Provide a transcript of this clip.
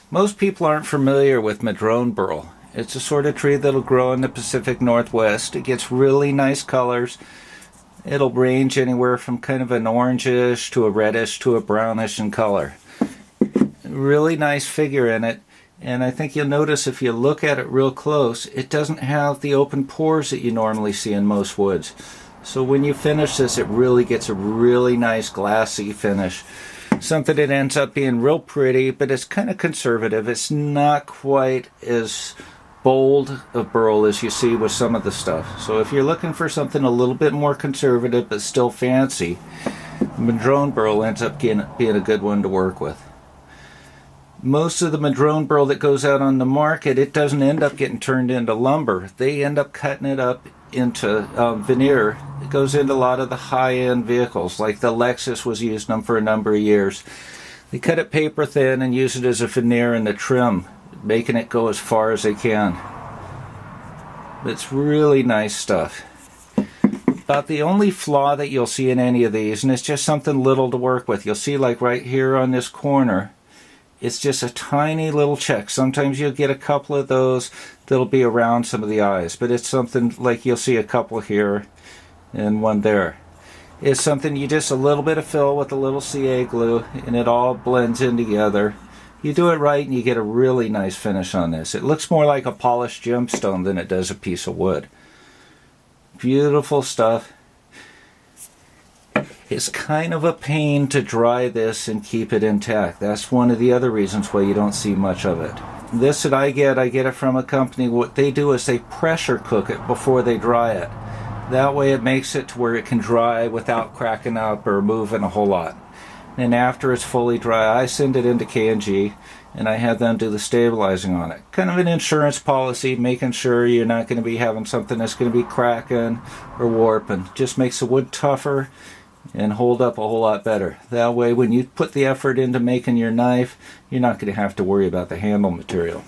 Most people aren't familiar with Madrone Burl. It's a sort of tree that'll grow in the Pacific Northwest. It gets really nice colors. It'll range anywhere from kind of an orangish to a reddish to a brownish in color. Really nice figure in it. And I think you'll notice if you look at it real close, it doesn't have the open pores that you normally see in most woods. So when you finish this, it really gets a really nice glassy finish. Something that ends up being real pretty, but it's kind of conservative. It's not quite as bold of burl as you see with some of the stuff. So if you're looking for something a little bit more conservative but still fancy, Madrone Burl ends up being a good one to work with. Most of the Madrone Burl that goes out on the market, it doesn't end up getting turned into lumber. They end up cutting it up into veneer. It goes into a lot of the high-end vehicles, like the Lexus was using them for a number of years. They cut it paper thin and use it as a veneer in the trim, making it go as far as they can. It's really nice stuff. About the only flaw that you'll see in any of these, and it's just something little to work with, you'll see like right here on this corner, it's just a tiny little check. Sometimes you'll get a couple of those that'll be around some of the eyes, but it's something like you'll see a couple here and one there. It's something you just a little bit of fill with a little CA glue and it all blends in together. You do it right and you get a really nice finish on this. It looks more like a polished gemstone than it does a piece of wood. Beautiful stuff. It's kind of a pain to dry this and keep it intact. That's one of the other reasons why you don't see much of it. This that I get it from a company. What they do is they pressure cook it before they dry it. That way it makes it to where it can dry without cracking up or moving a whole lot. And after it's fully dry, I send it into K&G and I have them do the stabilizing on it. Kind of an insurance policy, making sure you're not going to be having something that's going to be cracking or warping. Just makes the wood tougher and hold up a whole lot better. That way when you put the effort into making your knife, you're not going to have to worry about the handle material.